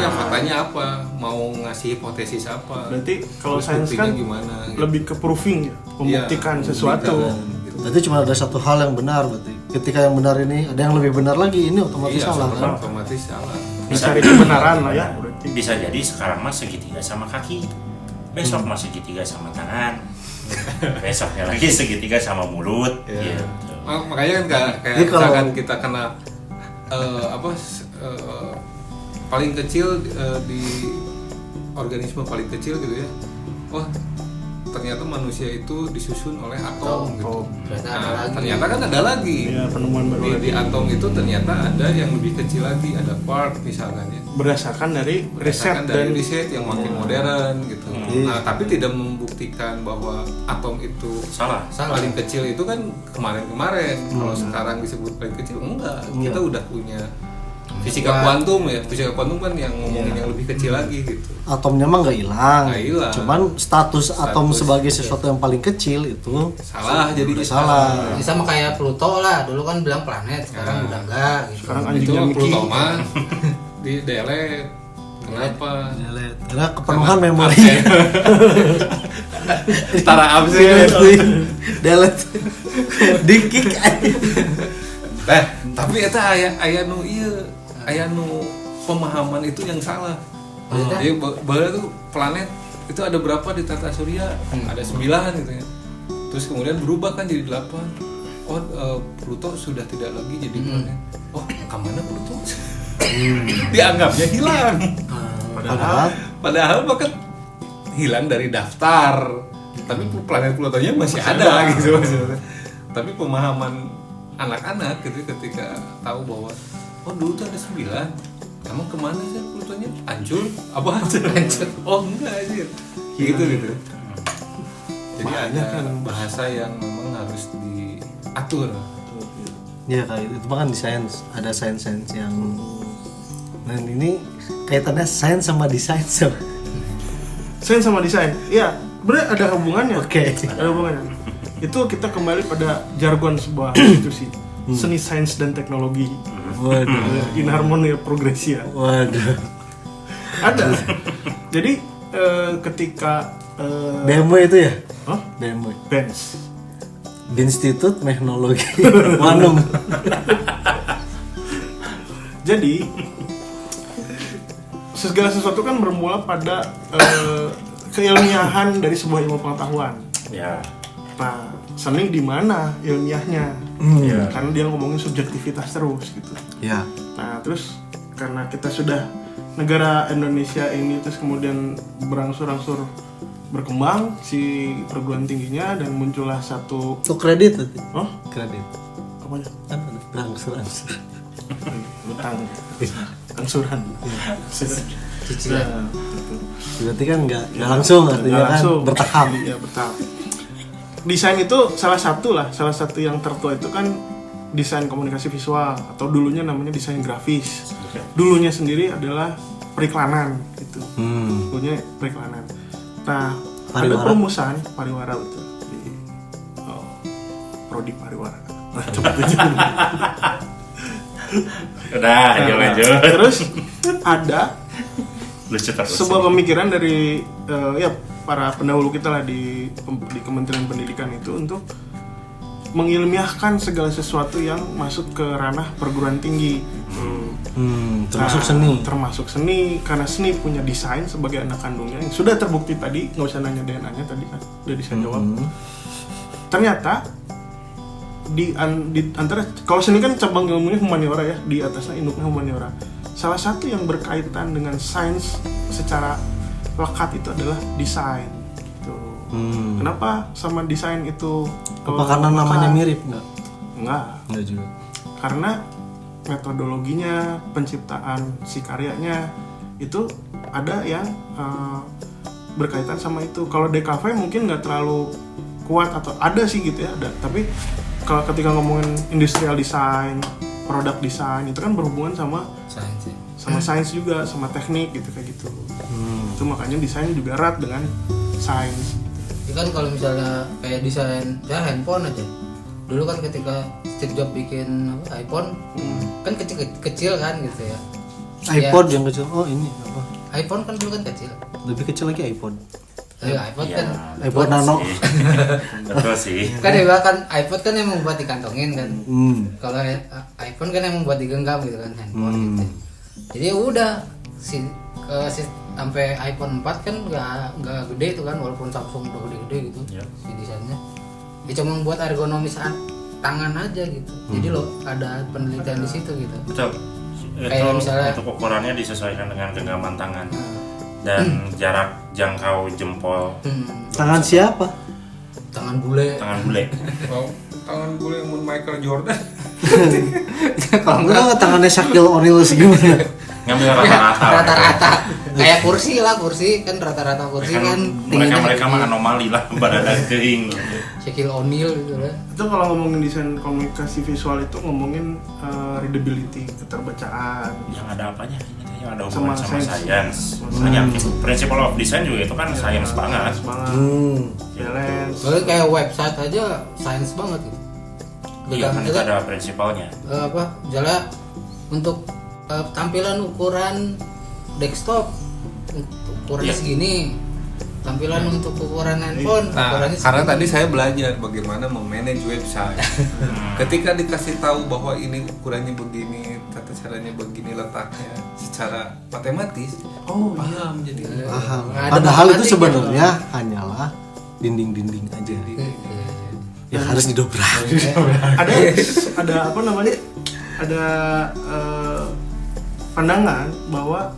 faktanya apa, mau ngasih hipotesis apa. Berarti kalau Terus sains buktinya kan gimana, gitu. lebih ke proving ya, membuktikan Iya, sesuatu. membuktikan, gitu. Berarti cuma ada satu hal yang benar berarti. Ketika yang benar ini ada yang lebih benar lagi, ini otomatis Iya, salah kan? otomatis salah. Mencari kebenaran lah ya. Berarti. Bisa jadi sekarang mah segitiga sama kaki, besok mah segitiga sama tangan, besoknya lagi segitiga sama mulut. Iya. Gitu. Makanya kan kayak Jadi kalau- misalkan kita kena paling kecil di organisme paling kecil gitu ya. Wah, ternyata manusia itu disusun oleh atom gitu. Ternyata ada Nah, lagi. ternyata kan ada lagi. Ya, penemuan baru Di lagi. atom itu ternyata ada yang lebih kecil lagi, ada quark misalkan ya. Berdasarkan dari riset Berdasarkan dari dan riset yang makin modern gitu. Nah, tapi tidak membuktikan bahwa atom itu Salah. paling kecil itu kan kemarin-kemarin. Kalau sekarang disebut paling kecil enggak. Kita udah punya fisika kuantum ya. Fisika kuantum kan yang ngomongin yang lebih kecil lagi gitu. Atomnya mah nggak hilang. Nggak hilang. Cuman status atom Status, sebagai sesuatu yang paling kecil itu Salah jadi udah salah. Ini sama kayak Pluto lah, dulu kan bilang planet, sekarang udah enggak gitu. sekarang Itu anjingnya Mickey. Pluto mah di delete. Kenapa? Karena kepenuhan memori. Setara absen. Delete. Di-kick. Nah, tapi eta aya nu ieu, aya nu pemahaman itu yang salah. Jadi bahwa tuh planet itu ada berapa di tata surya? Ada 9 gitu ya. Terus kemudian berubah kan jadi 8. Oh, Pluto sudah tidak lagi jadi planet. Oh, kemana Pluto? Dianggapnya hilang. Padahal bahkan hilang dari daftar. Tapi planet Plutonya masih ada gitu maksudnya. Tapi pemahaman anak-anak gitu ketika tahu bahwa oh dulu tuh ada 9. Emang kemana sih Plutonya? Hancur? Apa hancur? Oh enggak aja. Gitu. Jadi ada bahasa yang memang harus diatur. Ya kayak itu kan di sains ada sains yang dan ini kaitannya sains sama desain sama. Sains sama desain. Iya, bener ada hubungannya. Oke. Ada hubungannya. Itu kita kembali pada jargon sebuah institusi. Seni sains dan teknologi. Waduh. Inharmonia progresia. Waduh. Ada. Jadi ketika BMW itu ya? Hah? BMW. Benz. Institut Teknologi Manum. Jadi segala sesuatu kan bermula pada keilmiahan dari sebuah ilmu pengetahuan. Ya. Nah, seni di mana ilmiahnya? Ya. Karena dia ngomongin subjektivitas terus gitu. Ya. Nah, terus karena kita sudah negara Indonesia ini terus kemudian berangsur-angsur berkembang si perguruan tingginya dan muncullah satu Itu kredit tadi. oh Kredit. apanya Kan ada berangsur-angsur. utang angsuran Cicilan. Nah, gitu. Berarti kan nggak langsung artinya Nggak kan langsung. bertahap. Iya, bertahap. Desain itu salah satu yang tertua itu kan desain komunikasi visual atau dulunya namanya desain grafis. Dulunya sendiri adalah periklanan gitu. Dulunya periklanan. Nah, ada Pariwara. perumusan pariwara betul di prodi pariwara. Nah, coba aja. Udah, lanjut. Terus ada Lucu terus. sebuah pemikiran dari ya para pendahulu kita lah di Kementerian Pendidikan itu untuk mengilmiahkan segala sesuatu yang masuk ke ranah perguruan tinggi. Termasuk Nah, seni. Termasuk seni karena seni punya desain sebagai anak kandungnya yang sudah terbukti tadi, nggak usah nanya DNA-nya tadi kan udah bisa jawab. Ternyata di antara kalau seni kan cabang ilmunya humaniora ya, di atasnya induknya humaniora. Salah satu yang berkaitan dengan sains secara lekat itu adalah desain. Gitu. Kenapa sama desain itu? Apa karena namanya mirip nggak? Enggak. Nggak juga. Karena metodologinya, penciptaan si karyanya itu ada yang berkaitan sama itu. Kalau DKV mungkin nggak terlalu kuat atau ada sih gitu ya, ada. Tapi kalau ketika ngomongin industrial design, product design itu kan berhubungan sama sains juga, sama teknik gitu kayak gitu. Itu makanya desain juga erat dengan sains. Ya kan kalau misalnya kayak desain ya handphone aja. Dulu kan ketika Steve Jobs bikin iPhone kan kecil kan gitu ya. iPod yang kecil. Oh ini apa? iPhone kan dulu kan kecil. Lebih kecil lagi iPod. iPod kan iPod Nano. Betul sih. kan ya kan iPod kan emang buat dikantongin kan. Kalau iPhone kan emang buat digenggam gitu kan handphone gitu. Jadi udah sampai iPhone 4 kan nggak gede itu kan, walaupun Samsung udah gede-gede gitu si desainnya. Ya cuma buat ergonomis tangan aja gitu. Jadi lo ada penelitian di situ gitu. Betul. Kayak misalnya untuk ukurannya disesuaikan dengan genggaman tangan dan jarak jangkau jempol. Tangan siapa? Tangan bule. Tangan bule. Wow, tangan gue yang Michael Jordan. Kalau Enggak, tangannya Shaquille O'Neal gimana? Ngambil rata-rata. rata-rata kayak kursi kan rata-rata kursi kan mereka mah anomali lah pada daging. Shaquille O'Neal gitu lah. Itu kalau ngomongin desain komunikasi visual itu ngomongin readability, keterbacaan. Yang ada apanya? Yang ada hubungan sama Sama sains. Makanya principle of design juga itu kan sains banget. Balance. Soalnya kayak website aja sains banget gitu. Iya kan itu ada prinsipalnya. Misalnya untuk tampilan ukuran desktop ukurannya segini, tampilan untuk ukuran handphone ukurannya segini. Karena tadi saya belajar bagaimana memanage website. Ketika dikasih tahu bahwa ini ukurannya begini, tata caranya begini, letaknya secara matematis, paham jadi. Paham. Ada Padahal itu matematik sebenarnya hanyalah dinding-dinding aja. Yang harus didobrak. ada apa namanya? Ada pandangan bahwa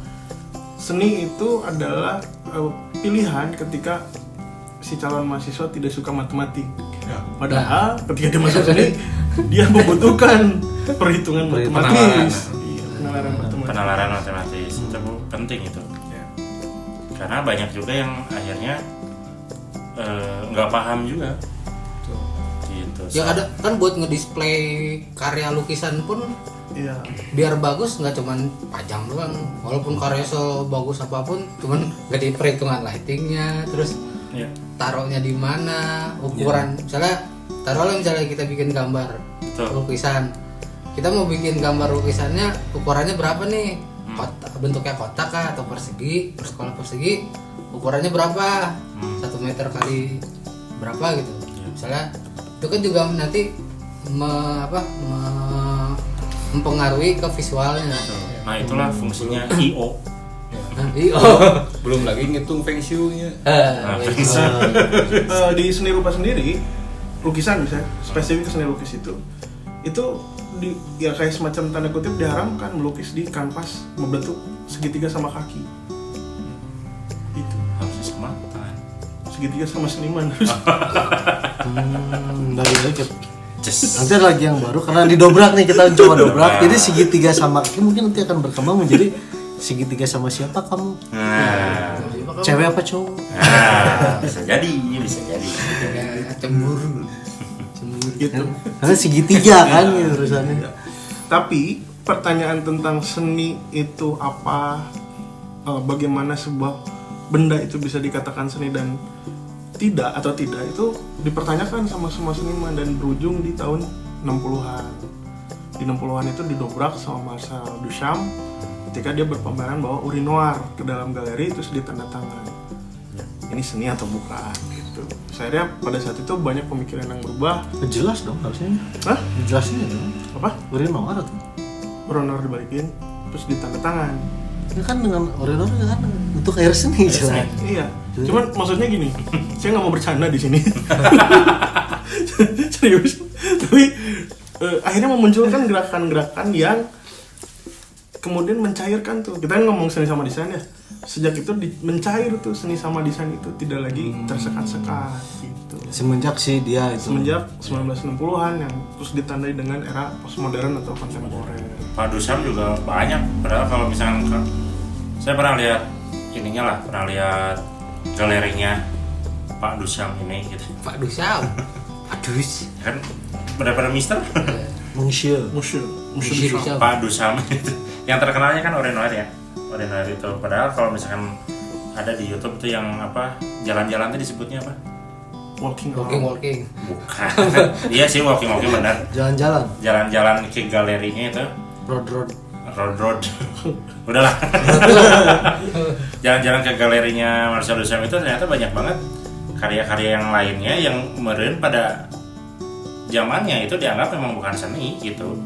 seni itu adalah pilihan ketika si calon mahasiswa tidak suka matematik. Padahal ketika dia masuk seni dia membutuhkan perhitungan matematis. Penalaran matematis itu penting itu. Karena banyak juga yang akhirnya nggak paham juga. Gitu. Ya ada kan buat ngedisplay karya lukisan pun biar bagus nggak cuman pajang doang, walaupun karya sebagus apapun cuman nggak di perhitungan lightingnya, terus taruhnya di mana, ukuran misalnya misalnya kita bikin gambar lukisan, kita mau bikin gambar lukisannya ukurannya berapa nih, bentuknya kotak kah atau persegi, terus kalau persegi ukurannya berapa, 1 meter kali berapa gitu misalnya, itu kan juga nanti mempengaruhi ke visualnya. Nah itulah fungsinya I.O. Belum lagi ngitung feng shui-nya. Di seni rupa sendiri, lukisan misalnya, spesifik seni lukis itu ya kayak semacam tanda kutip diharamkan melukis di kanvas berbentuk segitiga sama kaki. Itu harusnya sama tangan. Segitiga sama seniman. Lagi nanti lagi yang baru karena didobrak nih, kita coba dobrak. Jadi segitiga sama kaki mungkin nanti akan berkembang menjadi segitiga sama siapa kamu? Cewek apa cowok? Bisa jadi. Cemburu gitu. Karena segitiga kan urusannya. Tapi pertanyaan tentang seni itu apa? Bagaimana sebuah benda itu bisa dikatakan seni dan tidak itu dipertanyakan sama semua seniman dan berujung di tahun 60-an. Di 60-an itu didobrak sama Marcel Duchamp ketika dia berpameran bawa urinoir ke dalam galeri, terus ditandatangan. Ini seni atau bukan gitu. Akhirnya pada saat itu banyak pemikiran yang berubah. Jelas dong harusnya. Hah? Jelasin ya. Apa? Urinoir tuh. Urinoir dibalikin terus ditandatangan. Ini kan dengan urinoir kan untuk air seni jelas. Iya. Cuman maksudnya gini, saya nggak mau bercanda di sini. Serius. Tapi akhirnya memunculkan gerakan-gerakan yang kemudian mencairkan tuh. Kita ngomong seni sama desain ya. Sejak itu mencair tuh seni sama desain itu tidak lagi tersekat-sekat gitu. Semenjak sih dia itu. Semenjak 1960-an yang terus ditandai dengan era postmodern atau kontemporer. Pak Duchamp juga banyak. Padahal kalau misalnya saya pernah lihat ininya lah, pernah lihat galerinya Pak Dusyam ini gitu. Pak Dusyam. Adus. Kan benar-benar Mister Monsieur. Dusyam. Pak Dusyam itu. Yang terkenalnya kan Orenoir ya. Orenoir itu. Padahal kalau misalkan ada di YouTube tuh yang apa? Jalan-jalan tuh disebutnya apa? Walking. Bukan. Iya sih walking benar. Jalan-jalan. Jalan-jalan ke galerinya itu. Road. Udahlah. Jalan-jalan ke galerinya Marcel Duchamp itu ternyata banyak banget karya-karya yang lainnya yang meureun pada zamannya itu dianggap memang bukan seni gitu.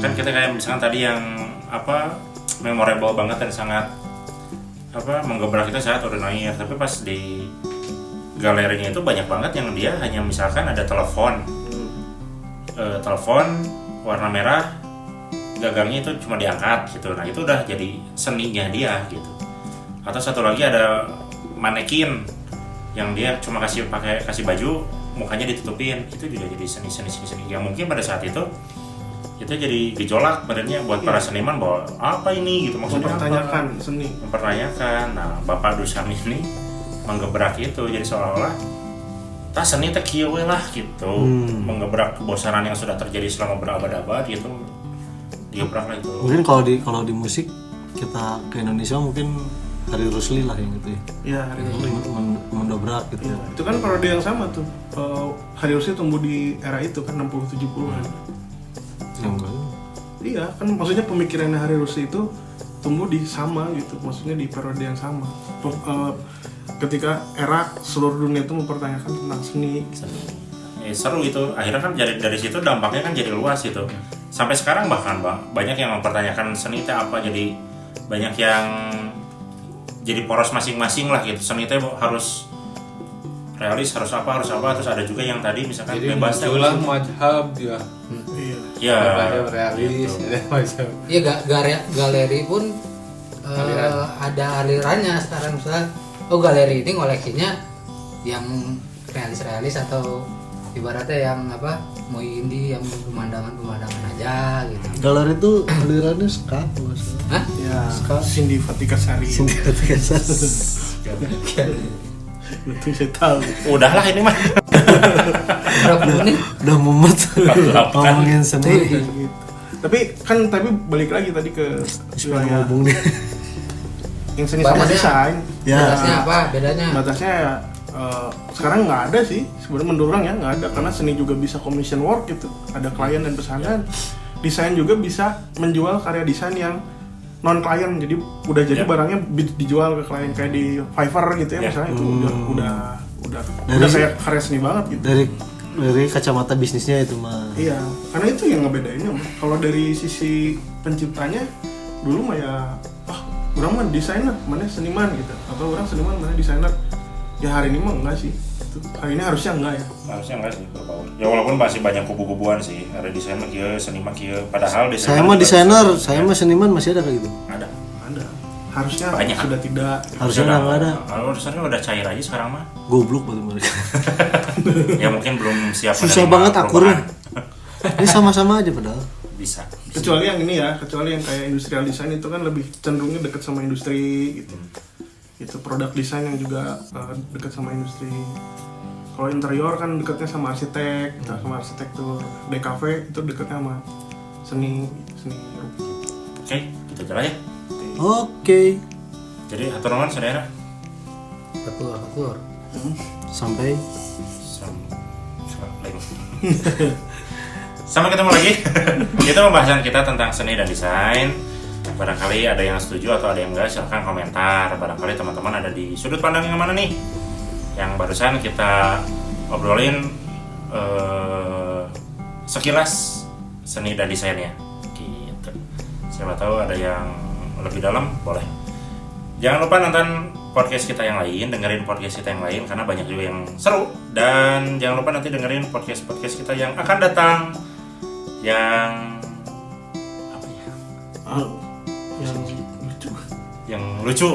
Kan kita kayak misalkan tadi yang apa memorable banget dan sangat apa menggebrak itu saat Orenoir, tapi pas di galerinya itu banyak banget yang dia hanya misalkan ada telepon warna merah, gagangnya itu cuma diangkat gitu. Nah itu udah jadi seninya dia gitu. Atau satu lagi ada manekin yang dia cuma kasih baju, mukanya ditutupin, itu juga jadi seni yang mungkin pada saat itu jadi gejolak badannya buat para seniman bahwa apa ini gitu, maksudnya mempertanyakan. Nah Bapak Dusyam ini menggebrak itu, jadi seolah-olah tas seni teh kieu we lah gitu, menggebrak kebosanan yang sudah terjadi selama berabad-abad gitu, digebrak lah itu. Mungkin kalau di musik kita ke Indonesia mungkin Hari Rusli lah yang gitu ya. Iya, Hari Rusli. Mendobrak gitu. Ya, itu kan parodi yang sama tuh. Hari Rusli tumbuh di era itu kan 60-70-an. Iya, kan maksudnya pemikirannya Hari Rusli itu tumbuh di sama gitu, maksudnya di periode yang sama. Ketika era seluruh dunia itu mempertanyakan tentang seni. Seru itu, akhirnya kan dari situ dampaknya kan jadi luas gitu. Sampai sekarang bahkan banyak yang mempertanyakan seni itu apa, jadi banyak yang jadi poros masing-masing lah gitu. Seni itu harus realis, harus apa, terus ada juga yang tadi misalkan jadi bebas muncullah mazhab ya. Iya. Realis, gitu. Iya, galeri pun ada alirannya sekarang. Misalnya, galeri ini ngoleksinya yang realis atau ibaratnya yang apa, mau indie, yang pemandangan aja gitu. Galeri itu alirannya ska maksudnya. Hah? Ya, Cindy Fatika Sari. Betul, saya tahu. Udahlah ini mah. Berapa menit? Udah mumet ngomongin seni. Gitu. Tapi balik lagi tadi ke Supaya ngomong deh. yang seni sama desain. Ya. Batasnya apa? Bedanya? Batasnya ya sekarang nggak ada sih sebenarnya, menurut orang ya nggak ada, karena seni juga bisa commission work gitu, ada klien dan pesanan. Desain juga bisa menjual karya desain yang non klien, jadi udah jadi barangnya dijual ke klien kayak di Fiverr gitu ya misalnya. Itu udah kayak karya seni banget gitu. Dari kacamata bisnisnya itu mah. Iya, karena itu yang ngebedainnya. Kalau dari sisi penciptanya dulu mah ya, orang mah desainer, mana seniman gitu, atau orang seniman mana desainer. Ya hari ini mah enggak sih. Hari ini harusnya enggak ya. Harusnya enggak sih berbaur. Ya walaupun masih banyak kubu-kubuan sih. Ada desainer kieu, seniman kieu. Padahal desainer. Saya mah desainer, saya mah seniman, masih ada kayak gitu. Ada. Harusnya banyak. Sudah tidak. Harusnya enggak ada. Kalau harusnya udah cair aja sekarang mah. Goblok berarti mereka. Ya mungkin belum siap. Susah banget akurnya. Ini sama-sama aja padahal. Bisa. Kecuali yang ini ya, kecuali yang kayak industrial design itu kan lebih cenderungnya dekat sama industri gitu. Itu produk desain yang juga dekat sama industri. Kalau interior kan dekatnya sama arsitek, sama arsitektur. DKV itu dekatnya sama seni. Oke, gitu aja ya. Oke. Jadi hatur nuhun saudara. Betul. Sampai Sampai ketemu lagi. Itu pembahasan kita tentang seni dan desain. Barangkali ada yang setuju atau ada yang enggak, silahkan komentar. Barangkali teman-teman ada di sudut pandang yang mana nih, yang barusan kita obrolin sekilas seni dan desainnya gitu. Siapa tahu ada yang lebih dalam, boleh. Jangan lupa nonton podcast kita yang lain, dengerin podcast kita yang lain karena banyak juga yang seru. Dan jangan lupa nanti dengerin podcast kita yang akan datang, yang apa ya? Yang lucu.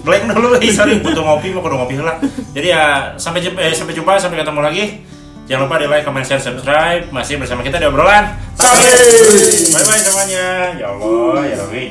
Blank dulu, sorry, butuh ngopi, mau kudu ngopi heula. Jadi ya sampai jumpa, sampai ketemu lagi. Jangan lupa di like, comment, share, subscribe. Masih bersama kita di obrolan. Bye bye semuanya. Ya Allah, ya Rabbi.